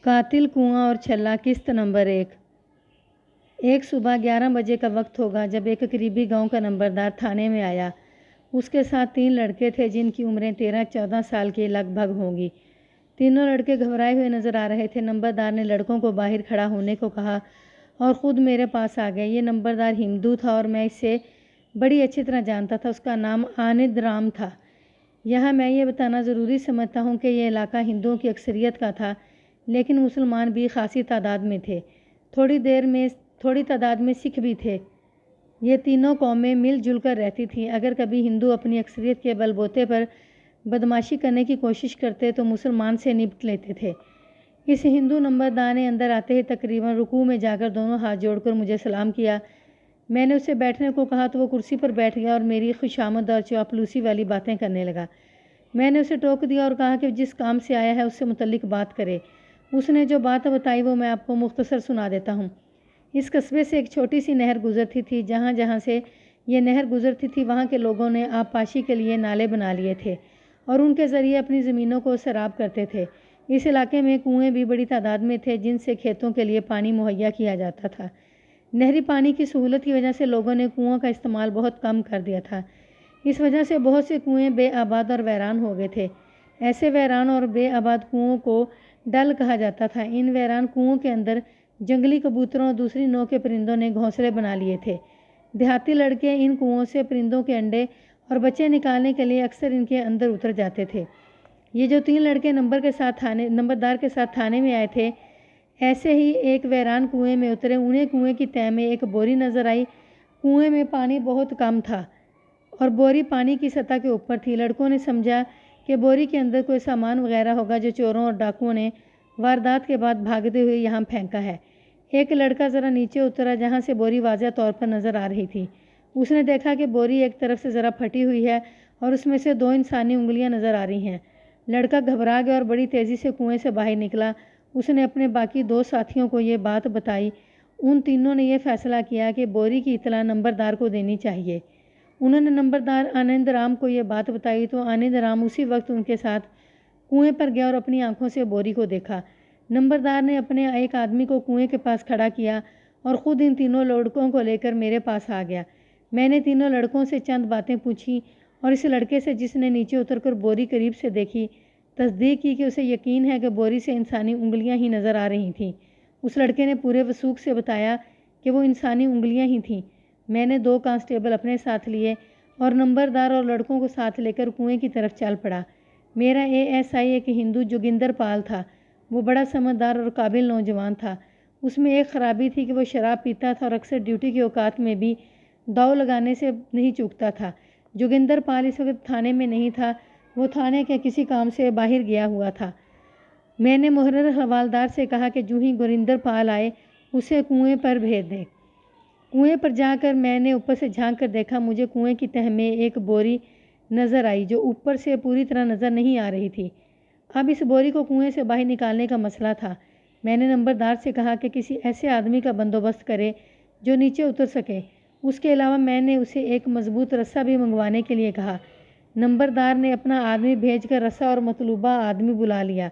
قاتل کنواں اور چھلا قسط نمبر 1۔ ایک صبح 11 بجے کا وقت ہوگا جب ایک قریبی گاؤں کا نمبردار تھانے میں آیا۔ اس کے ساتھ 3 لڑکے تھے جن کی عمریں 13-14 سال کے لگ بھگ ہوں گی۔ تینوں لڑکے گھبرائے ہوئے نظر آ رہے تھے۔ نمبردار نے لڑکوں کو باہر کھڑا ہونے کو کہا اور خود میرے پاس آ گئے۔ یہ نمبردار ہندو تھا اور میں اسے بڑی اچھی طرح جانتا تھا۔ اس کا نام آنند رام تھا۔ یہاں میں یہ بتانا ضروری سمجھتا ہوں کہ یہ علاقہ ہندوؤں کی اکثریت کا تھا، لیکن مسلمان بھی خاصی تعداد میں تھے۔ تھوڑی تعداد میں سکھ بھی تھے۔ یہ تینوں قومیں مل جل کر رہتی تھیں۔ اگر کبھی ہندو اپنی اکثریت کے بل بوتے پر بدمعاشی کرنے کی کوشش کرتے تو مسلمان سے نپٹ لیتے تھے۔ اس ہندو نمبردار نے اندر آتے ہی تقریباً رکوع میں جا کر دونوں ہاتھ جوڑ کر مجھے سلام کیا۔ میں نے اسے بیٹھنے کو کہا تو وہ کرسی پر بیٹھ گیا اور میری خوشامد اور چاپلوسی والی باتیں کرنے لگا۔ میں نے اسے ٹوک دیا اور کہا کہ جس کام سے آیا ہے اس سے متعلق بات کرے۔ اس نے جو بات بتائی وہ میں آپ کو مختصر سنا دیتا ہوں۔ اس قصبے سے ایک چھوٹی سی نہر گزرتی تھی۔ جہاں جہاں سے یہ نہر گزرتی تھی وہاں کے لوگوں نے آب پاشی کے لیے نالے بنا لیے تھے اور ان کے ذریعے اپنی زمینوں کو سیراب کرتے تھے۔ اس علاقے میں کنویں بھی بڑی تعداد میں تھے جن سے کھیتوں کے لیے پانی مہیا کیا جاتا تھا۔ نہری پانی کی سہولت کی وجہ سے لوگوں نے کنوؤں کا استعمال بہت کم کر دیا تھا۔ اس وجہ سے بہت سے کنویں بے آباد اور ویران ہو گئے تھے۔ ایسے ویران اور بے آباد کنوؤں کو ڈل کہا جاتا تھا۔ ان ویران کنوؤں کے اندر جنگلی کبوتروں اور دوسری نوع کے پرندوں نے گھونسلے بنا لیے تھے۔ دیہاتی لڑکے ان کنوؤں سے پرندوں کے انڈے اور بچے نکالنے کے لیے اکثر ان کے اندر اتر جاتے تھے۔ یہ جو 3 لڑکے نمبردار کے ساتھ تھانے میں آئے تھے، ایسے ہی ایک ویران کنویں میں اترے۔ انہیں کنویں کی تہہ میں ایک بوری نظر آئی۔ کنویں میں پانی بہت کم تھا اور بوری پانی کی سطح کے اوپر تھی۔ لڑکوں نے سمجھا کہ بوری کے اندر کوئی سامان وغیرہ ہوگا جو چوروں اور ڈاکوؤں نے واردات کے بعد بھاگتے ہوئے یہاں پھینکا ہے۔ ایک لڑکا ذرا نیچے اترا جہاں سے بوری واضح طور پر نظر آ رہی تھی۔ اس نے دیکھا کہ بوری ایک طرف سے ذرا پھٹی ہوئی ہے اور اس میں سے 2 انسانی انگلیاں نظر آ رہی ہیں۔ لڑکا گھبرا گیا اور بڑی تیزی سے کنویں سے باہر نکلا۔ اس نے اپنے باقی 2 ساتھیوں کو یہ بات بتائی۔ ان تینوں نے یہ فیصلہ کیا کہ بوری کی اطلاع نمبردار کو دینی چاہیے۔ انہوں نے نمبردار آنند رام کو یہ بات بتائی تو آنند رام اسی وقت ان کے ساتھ کنویں پر گیا اور اپنی آنکھوں سے بوری کو دیکھا۔ نمبردار نے اپنے ایک آدمی کو کنویں کے پاس کھڑا کیا اور خود ان تینوں لڑکوں کو لے کر میرے پاس آ گیا۔ میں نے تینوں لڑکوں سے چند باتیں پوچھیں اور اس لڑکے سے جس نے نیچے اتر کر بوری قریب سے دیکھی تصدیق کی کہ اسے یقین ہے کہ بوری سے انسانی انگلیاں ہی نظر آ رہی تھیں۔ اس لڑکے نے پورے وثوق سے بتایا کہ وہ انسانی انگلیاں ہی تھیں۔ میں نے 2 کانسٹیبل اپنے ساتھ لیے اور نمبردار اور لڑکوں کو ساتھ لے کر کنویں کی طرف چل پڑا۔ میرا ASI ایک ہندو جوگندر پال تھا۔ وہ بڑا سمجھدار اور قابل نوجوان تھا۔ اس میں ایک خرابی تھی کہ وہ شراب پیتا تھا اور اکثر ڈیوٹی کے اوقات میں بھی داؤ لگانے سے نہیں چوکتا تھا۔ جوگندر پال اس وقت تھانے میں نہیں تھا، وہ تھانے کے کسی کام سے باہر گیا ہوا تھا۔ میں نے محرر حوالدار سے کہا کہ جو ہی گوریندر پال آئے اسے کنویں پر بھیج دے۔ کنویں پر جا کر میں نے اوپر سے جھانک کر دیکھا۔ مجھے کنویں کی تہہ میں ایک بوری نظر آئی جو اوپر سے پوری طرح نظر نہیں آ رہی تھی۔ اب اس بوری کو کنویں سے باہر نکالنے کا مسئلہ تھا۔ میں نے نمبردار سے کہا کہ کسی ایسے آدمی کا بندوبست کرے جو نیچے اتر سکے۔ اس کے علاوہ میں نے اسے ایک مضبوط رسا بھی منگوانے کے لیے کہا۔ نمبردار نے اپنا آدمی بھیج کر رسا اور مطلوبہ آدمی بلا لیا۔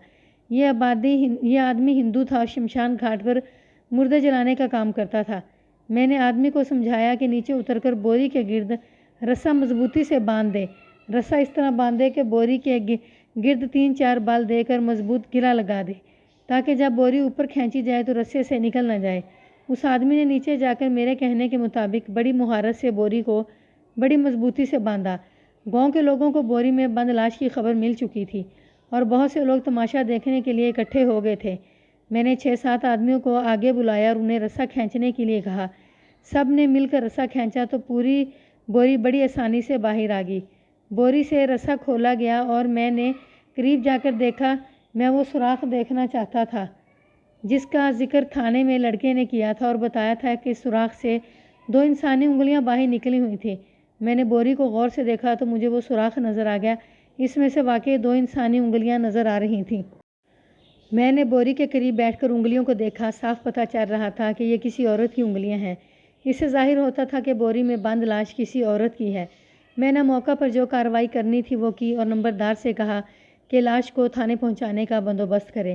یہ آدمی ہندو تھا اور شمشان گھاٹ پر مردے جلانے کا کام کرتا تھا۔ میں نے آدمی کو سمجھایا کہ نیچے اتر کر بوری کے گرد رسا مضبوطی سے باندھ دے۔ رسا اس طرح باندھے کہ بوری کے گرد 3-4 بال دے کر مضبوط گرہ لگا دے تاکہ جب بوری اوپر کھینچی جائے تو رسے سے نکل نہ جائے۔ اس آدمی نے نیچے جا کر میرے کہنے کے مطابق بڑی مہارت سے بوری کو بڑی مضبوطی سے باندھا۔ گاؤں کے لوگوں کو بوری میں بند لاش کی خبر مل چکی تھی اور بہت سے لوگ تماشا دیکھنے کے لیے اکٹھے ہو گئے تھے۔ میں نے 6-7 آدمیوں کو آگے بلایا اور انہیں رسا کھینچنے کے لیے کہا۔ سب نے مل کر رسا کھینچا تو پوری بوری بڑی آسانی سے باہر آ گئی۔ بوری سے رسا کھولا گیا اور میں نے قریب جا کر دیکھا۔ میں وہ سوراخ دیکھنا چاہتا تھا جس کا ذکر تھانے میں لڑکے نے کیا تھا اور بتایا تھا کہ اس سوراخ سے 2 انسانی انگلیاں باہر نکلی ہوئی تھیں۔ میں نے بوری کو غور سے دیکھا تو مجھے وہ سوراخ نظر آ گیا۔ اس میں سے واقعی 2 انسانی انگلیاں نظر آ رہی تھیں۔ میں نے بوری کے قریب بیٹھ کر انگلیوں کو دیکھا۔ صاف پتہ چل رہا تھا کہ یہ کسی عورت کی انگلیاں ہیں۔ اس سے ظاہر ہوتا تھا کہ بوری میں بند لاش کسی عورت کی ہے۔ میں نے موقع پر جو کارروائی کرنی تھی وہ کی اور نمبردار سے کہا کہ لاش کو تھانے پہنچانے کا بندوبست کرے۔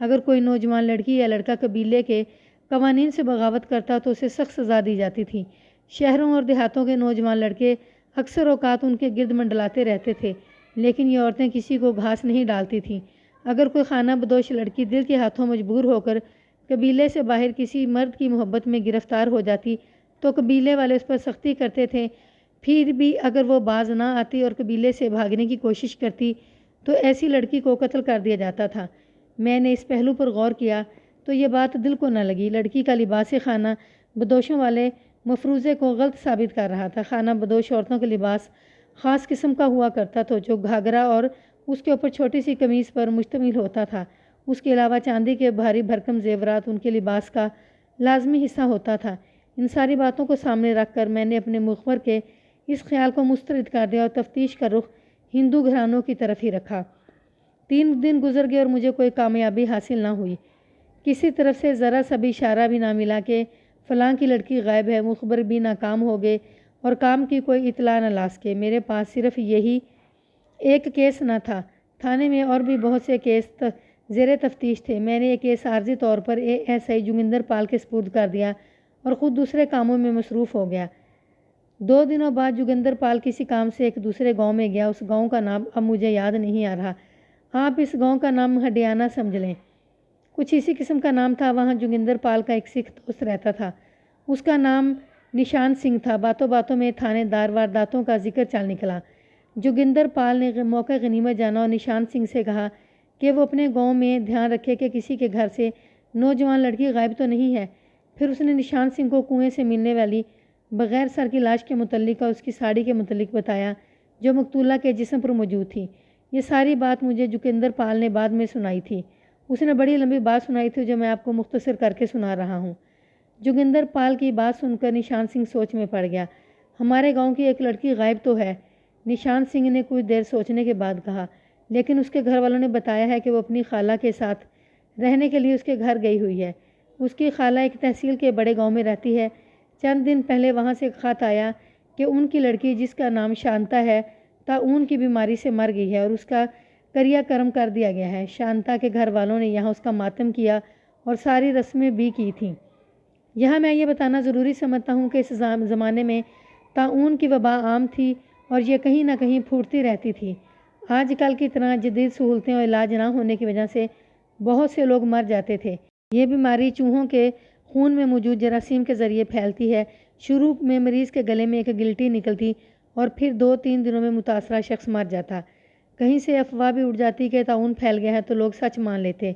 اگر کوئی نوجوان لڑکی یا لڑکا قبیلے کے قوانین سے بغاوت کرتا تو اسے سخت سزا دی جاتی تھی۔ شہروں اور دیہاتوں کے نوجوان لڑکے اکثر اوقات ان کے گرد منڈلاتے رہتے تھے، لیکن یہ عورتیں کسی کو گھاس نہیں ڈالتی تھیں۔ اگر کوئی خانہ بدوش لڑکی دل کے ہاتھوں مجبور ہو کر قبیلے سے باہر کسی مرد کی محبت میں گرفتار ہو جاتی تو قبیلے والے اس پر سختی کرتے تھے۔ پھر بھی اگر وہ باز نہ آتی اور قبیلے سے بھاگنے کی کوشش کرتی تو ایسی لڑکی کو قتل کر دیا جاتا تھا۔ میں نے اس پہلو پر غور کیا تو یہ بات دل کو نہ لگی۔ لڑکی کا لباس خانہ بدوشوں والے مفروضے کو غلط ثابت کر رہا تھا۔ خانہ بدوش عورتوں کا لباس خاص قسم کا ہوا کرتا تھا جو گھاگھرا اور اس کے اوپر چھوٹی سی قمیص پر مشتمل ہوتا تھا۔ اس کے علاوہ چاندی کے بھاری بھرکم زیورات ان کے لباس کا لازمی حصہ ہوتا تھا۔ ان ساری باتوں کو سامنے رکھ کر میں نے اپنے مخبر کے اس خیال کو مسترد کر دیا اور تفتیش کا رخ ہندو گھرانوں کی طرف ہی رکھا۔ 3 دن گزر گئے اور مجھے کوئی کامیابی حاصل نہ ہوئی۔ کسی طرف سے ذرا سا بھی اشارہ بھی نہ ملا کہ فلاں کی لڑکی غائب ہے۔ مخبر بھی ناکام ہو گئے اور کام کی کوئی اطلاع نہ لا سکے۔ میرے پاس صرف یہی ایک کیس نہ تھا، تھانے میں اور بھی بہت سے کیس زیر تفتیش تھے۔ میں نے یہ کیس عارضی طور پر ASI جوگندر پال کے سپرد کر دیا اور خود دوسرے کاموں میں مصروف ہو گیا۔ 2 دنوں بعد جوگندر پال کسی کام سے ایک دوسرے گاؤں میں گیا۔ اس گاؤں کا نام اب مجھے یاد نہیں آ رہا۔ آپ اس گاؤں کا نام ہڈیانہ سمجھ لیں، کچھ اسی قسم کا نام تھا۔ وہاں جوگندر پال کا ایک سکھ دوست رہتا تھا، اس کا نام نشان سنگھ تھا۔ باتوں باتوں میں تھانے دار وارداتوں کا ذکر چل نکلا۔ جوگندر پال نے موقع غنیمت جانا اور نشان سنگھ سے کہا کہ وہ اپنے گاؤں میں دھیان رکھے کہ کسی کے گھر سے نوجوان لڑکی غائب تو نہیں ہے۔ پھر اس نے نشان سنگھ کو کنویں سے ملنے والی بغیر سر کی لاش کے متعلق اور اس کی ساڑی کے متعلق بتایا جو مقتولہ کے جسم پر موجود تھی۔ یہ ساری بات مجھے جوگندر پال نے بعد میں سنائی تھی۔ اس نے بڑی لمبی بات سنائی تھی جو میں آپ کو مختصر کر کے سنا رہا ہوں۔ جوگندر پال کی بات سن کر نشان سنگھ سوچ میں پڑ گیا۔ ہمارے گاؤں کی ایک لڑکی غائب تو ہے، نشان سنگھ نے کچھ دیر سوچنے کے بعد کہا، لیکن اس کے گھر والوں نے بتایا ہے کہ وہ اپنی خالہ کے ساتھ رہنے کے لیے اس کے گھر گئی ہوئی ہے۔ اس کی خالہ ایک تحصیل کے بڑے گاؤں میں رہتی ہے۔ چند دن پہلے وہاں سے ایک خط آیا کہ ان کی لڑکی جس کا نام شانتا ہے طاعون کی بیماری سے مر گئی ہے اور اس کا کریا کرم کر دیا گیا ہے۔ شانتا کے گھر والوں نے یہاں اس کا ماتم کیا اور ساری رسمیں بھی کی تھیں۔ یہاں میں یہ بتانا ضروری سمجھتا ہوں کہ اس زمانے میں طاعون کی وبا عام تھی اور یہ کہیں نہ کہیں پھوٹتی رہتی تھی۔ آج کل کی طرح جدید سہولتیں اور علاج نہ ہونے کی وجہ سے بہت سے لوگ مر جاتے تھے۔ یہ بیماری چوہوں کے خون میں موجود جراثیم کے ذریعے پھیلتی ہے۔ شروع میں مریض کے گلے میں ایک گلٹی نکلتی اور پھر 2-3 دنوں میں متاثرہ شخص مر جاتا۔ کہیں سے افواہ بھی اڑ جاتی کہ طاعون پھیل گیا ہے تو لوگ سچ مان لیتے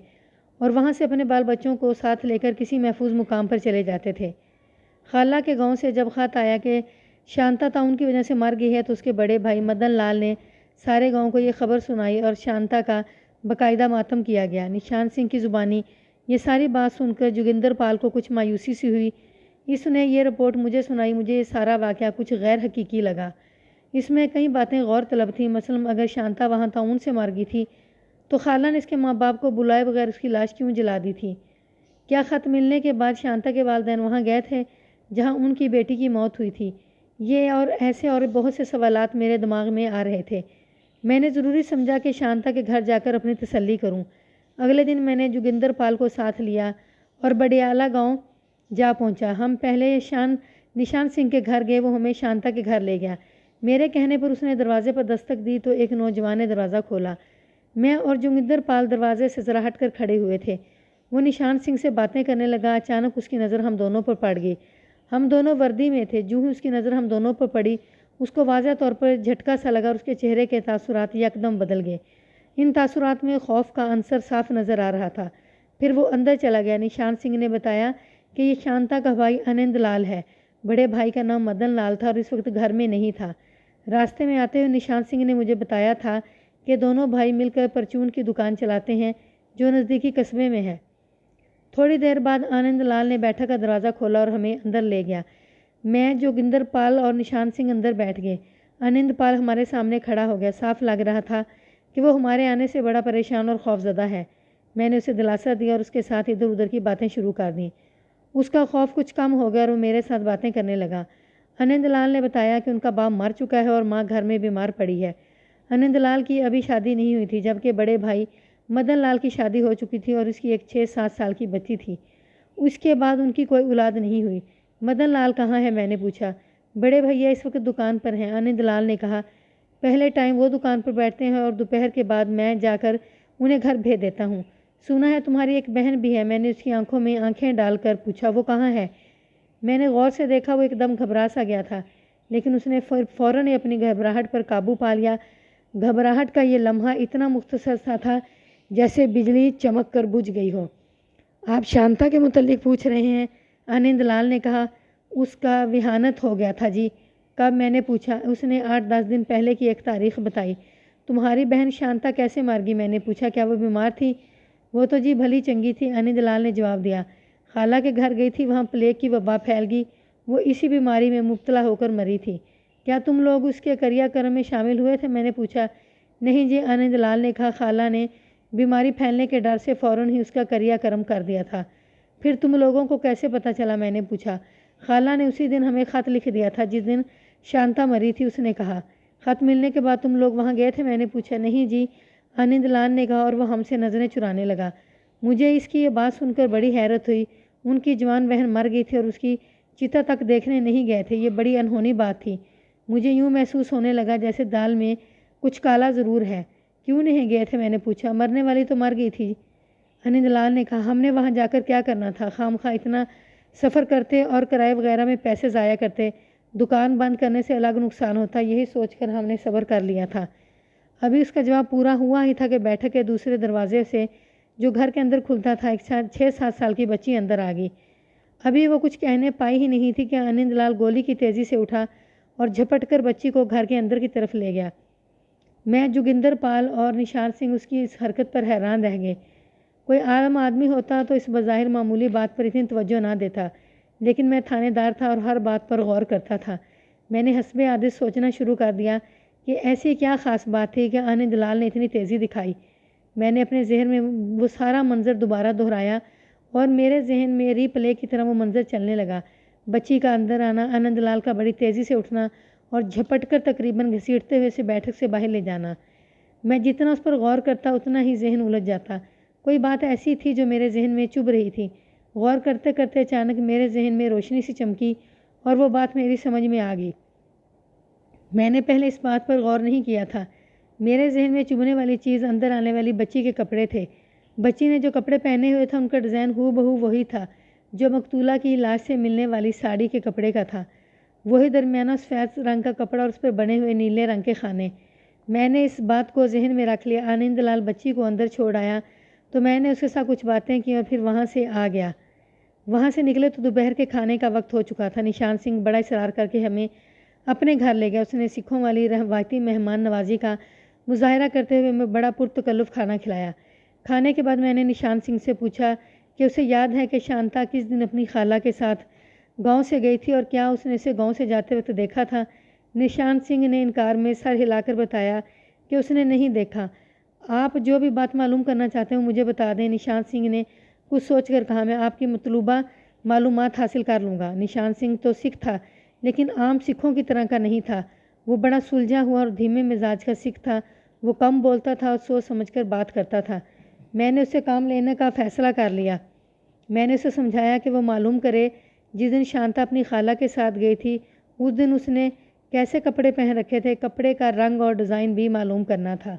اور وہاں سے اپنے بال بچوں کو ساتھ لے کر کسی محفوظ مقام پر چلے جاتے تھے۔ خالہ کے گاؤں سے جب خط آیا کہ شانتا طاعون کی وجہ سے مر گئی ہے تو اس کے بڑے بھائی مدن لال نے سارے گاؤں کو یہ خبر سنائی اور شانتا کا باقاعدہ ماتم کیا گیا۔ نشان سنگھ کی زبانی یہ ساری بات سن کر جوگندر پال کو کچھ مایوسی سی ہوئی۔ اس نے یہ رپورٹ مجھے سنائی۔ مجھے یہ سارا واقعہ کچھ غیر حقیقی لگا۔ اس میں کئی باتیں غور طلب تھیں۔ مثلاً اگر شانتا وہاں طاعون سے مر گئی تھی تو خالہ نے اس کے ماں باپ کو بلائے بغیر اس کی لاش کیوں جلا دی تھی؟ کیا خط ملنے کے بعد شانتا کے والدین وہاں گئے تھے جہاں ان کی بیٹی کی موت ہوئی تھی؟ یہ اور ایسے اور بہت سے سوالات میرے دماغ میں آ رہے تھے۔ میں نے ضروری سمجھا کہ شانتا کے گھر جا کر اپنی تسلی کروں۔ اگلے دن میں نے جوگندر پال کو ساتھ لیا اور بڈیالہ گاؤں جا پہنچا۔ ہم پہلے نشان سنگھ کے گھر گئے، وہ ہمیں شانتا کے گھر لے گیا۔ میرے کہنے پر اس نے دروازے پر دستک دی تو ایک نوجوان نے دروازہ کھولا۔ میں اور جوگندر پال دروازے سے ذرا ہٹ کر کھڑے ہوئے تھے۔ وہ نشان سنگھ سے باتیں کرنے لگا۔ اچانک اس کی نظر ہم دونوں پر پڑ گئی۔ ہم دونوں وردی میں تھے۔ جو ہی اس کی نظر ہم دونوں پر پڑی اس کو واضح طور پر جھٹکا سا لگا اور اس کے چہرے کے تاثرات یکدم بدل گئے۔ ان تاثرات میں خوف کا عنصر صاف نظر آ رہا تھا۔ پھر وہ اندر چلا گیا۔ نشان سنگھ نے بتایا کہ یہ شانتا کا بھائی آنند لال ہے۔ بڑے بھائی کا نام مدن لال تھا اور اس وقت گھر میں نہیں تھا۔ راستے میں آتے ہوئے نشان سنگھ نے مجھے بتایا تھا کہ دونوں بھائی مل کر پرچون کی دکان چلاتے ہیں جو نزدیکی قصبے میں ہے۔ تھوڑی دیر بعد آنند لال نے بیٹھک کا دروازہ کھولا اور ہمیں اندر لے گیا۔ میں، جوگندر پال اور نشان سنگھ اندر بیٹھ گئے۔ آنند پال ہمارے سامنے کھڑا ہو گیا۔ صاف لگ رہا تھا کہ وہ ہمارے آنے سے بڑا پریشان اور خوفزدہ ہے۔ میں نے اسے دلاسا دیا اور اس کے ساتھ ادھر ادھر کی باتیں شروع کر دیں۔ اس کا خوف کچھ کم ہو گیا اور وہ میرے ساتھ باتیں کرنے لگا۔ آنند لال نے بتایا کہ ان کا باپ مر چکا ہے اور ماں گھر میں بیمار پڑی ہے۔ آنند لال کی ابھی شادی نہیں ہوئی تھی جبکہ بڑے بھائی مدن لال کی شادی ہو چکی تھی اور اس کی ایک 6-7 سال کی بچی تھی۔ اس کے بعد ان کی کوئی اولاد نہیں ہوئی۔ مدن لال کہاں ہے؟ میں نے پوچھا۔ بڑے بھیا اس وقت دکان پر ہیں، آنند لال نے کہا۔ پہلے ٹائم وہ دکان پر بیٹھتے ہیں اور دوپہر کے بعد میں جا کر انہیں گھر بھیج دیتا ہوں۔ سنا ہے تمہاری ایک بہن بھی ہے؟ میں نے اس کی آنکھوں میں آنکھیں ڈال کر پوچھا۔ وہ کہاں ہے؟ میں نے غور سے دیکھا، وہ ایک دم گھبرا سا گیا تھا، لیکن اس نے فوراً اپنی گھبراہٹ پر قابو پا لیا۔ گھبراہٹ کا یہ لمحہ اتنا مختصر سا تھا جیسے بجلی چمک کر بجھ گئی ہو۔ آپ شانتا کے متعلق پوچھ رہے ہیں؟ آنند لال نے کہا۔ اس کا وہانت ہو گیا تھا جی۔ کب؟ میں نے پوچھا۔ اس نے 8-10 دن پہلے کی ایک تاریخ بتائی۔ تمہاری بہن شانتا کیسے مر گئی؟ میں نے پوچھا۔ کیا وہ بیمار تھی؟ وہ تو جی بھلی چنگی تھی، آنند لال نے جواب دیا۔ خالہ کے گھر گئی تھی، وہاں پلیگ کی وبا پھیل گئی، وہ اسی بیماری میں مبتلا ہو کر مری تھی۔ کیا تم لوگ اس کے کریا کرم میں شامل ہوئے تھے؟ میں نے پوچھا۔ نہیں جی، آنند لال نے کہا، خالہ نے بیماری پھیلنے کے ڈر سے فوراً ہی اس کا کریا کرم کر دیا تھا۔ پھر تم لوگوں کو کیسے پتہ چلا؟ میں نے پوچھا۔ خالہ نے اسی دن ہمیں خط لکھ دیا تھا جس دن شانتا مری تھی، اس نے کہا۔ خط ملنے کے بعد تم لوگ وہاں گئے تھے؟ میں نے پوچھا۔ نہیں جی، آنند لال نے کہا، اور وہ ہم سے نظریں چرانے لگا۔ مجھے اس کی یہ بات سن کر بڑی حیرت ہوئی۔ ان کی جوان بہن مر گئی تھی اور اس کی چتا تک دیکھنے نہیں گئے تھے، یہ بڑی انہونی بات تھی۔ مجھے یوں محسوس ہونے لگا جیسے دال میں کچھ کالا ضرور ہے۔ کیوں نہیں گئے تھے؟ میں نے پوچھا۔ مرنے والی تو مر گئی تھی، آنند لال نے کہا۔ ہم نے وہاں جا کر کیا کرنا تھا؟ خواہ اتنا سفر کرتے اور کرائے وغیرہ میں پیسے ضائع کرتے، دکان بند کرنے سے الگ نقصان ہوتا، یہی سوچ کر ہم نے صبر کر لیا تھا۔ ابھی اس کا جواب پورا ہوا ہی تھا کہ بیٹھک کے دوسرے دروازے سے جو گھر کے اندر کھلتا تھا، ایک 6-7 سال کی بچی اندر آ گئی۔ ابھی وہ کچھ کہنے پائی ہی نہیں تھی کہ آنند لال گولی کی تیزی سے اٹھا اور جھپٹ کر بچی کو گھر کے اندر کی طرف لے گیا۔ میں، جوگندر پال اور نشان سنگھ اس کی اس حرکت پر حیران رہ گئے۔ کوئی عام آدمی ہوتا تو اس بظاہر معمولی بات پر اتنی توجہ نہ دیتا، لیکن میں تھانے دار تھا اور ہر بات پر غور کرتا تھا۔ میں نے حسب عادت سوچنا شروع کر دیا کہ ایسی کیا خاص بات تھی کہ آنند لال نے اتنی تیزی دکھائی۔ میں نے اپنے ذہن میں وہ سارا منظر دوبارہ دہرایا اور میرے ذہن میں ری پلے کی طرح وہ منظر چلنے لگا۔ بچی کا اندر آنا، آنند لال کا بڑی تیزی سے اٹھنا اور جھپٹ کر تقریباً گھسیٹتے ہوئے اسے بیٹھک سے باہر لے جانا۔ میں جتنا اس پر غور کرتا اتنا ہی ذہن الجھ جاتا۔ کوئی بات ایسی تھی جو میرے ذہن میں چبھ رہی تھی۔ غور کرتے کرتے اچانک میرے ذہن میں روشنی سی چمکی اور وہ بات میری سمجھ میں آ گئی۔ میں نے پہلے اس بات پر غور نہیں کیا تھا۔ میرے ذہن میں چبھنے والی چیز اندر آنے والی بچی کے کپڑے تھے۔ بچی نے جو کپڑے پہنے ہوئے تھے ان کا ڈیزائن ہو بہو وہی تھا جو مقتولہ کی لاش سے ملنے والی ساڑی کے کپڑے کا تھا۔ وہی درمیانہ سفید رنگ کا کپڑا اور اس پر بنے ہوئے نیلے رنگ کے خانے۔ میں نے اس بات کو ذہن میں رکھ لیا۔ آنند لال بچی کو اندر چھوڑ آیا تو میں نے اس کے ساتھ کچھ باتیں کی اور پھر وہاں سے آ گیا۔ وہاں سے نکلے تو دوپہر کے کھانے کا وقت ہو چکا تھا۔ نشان سنگھ بڑا اصرار کر کے ہمیں اپنے گھر لے گیا۔ اس نے سکھوں والی روایتی مہمان نوازی کا مظاہرہ کرتے ہوئے ہمیں بڑا پرتکلف کھانا کھلایا۔ کھانے کے بعد میں نے نشان سنگھ سے پوچھا کہ اسے یاد ہے کہ شانتا کس دن اپنی خالہ کے ساتھ گاؤں سے گئی تھی اور کیا اس نے اسے گاؤں سے جاتے وقت دیکھا تھا؟ نشان سنگھ نے انکار میں سر ہلا کر بتایا کہ اس نے نہیں دیکھا۔ آپ جو بھی بات معلوم کرنا چاہتے ہو مجھے بتا دیں، نشان سنگھ نے کچھ سوچ کر کہا۔ میں آپ کی مطلوبہ معلومات حاصل کر لوں گا۔ نشان سنگھ تو سکھ تھا لیکن عام سکھوں کی طرح کا نہیں تھا۔ وہ بڑا سلجھا ہوا اور دھیمے مزاج کا سکھ تھا۔ وہ کم بولتا تھا اور سوچ سمجھ کر بات کرتا تھا۔ میں نے اس سے کام لینے کا فیصلہ کر لیا۔ میں نے اسے سمجھایا کہ وہ معلوم کرے جس دن شانتا اپنی خالہ کے ساتھ گئی تھی اس دن اس نے کیسے کپڑے پہن رکھے تھے، کپڑے کا رنگ اور ڈیزائن بھی معلوم کرنا تھا۔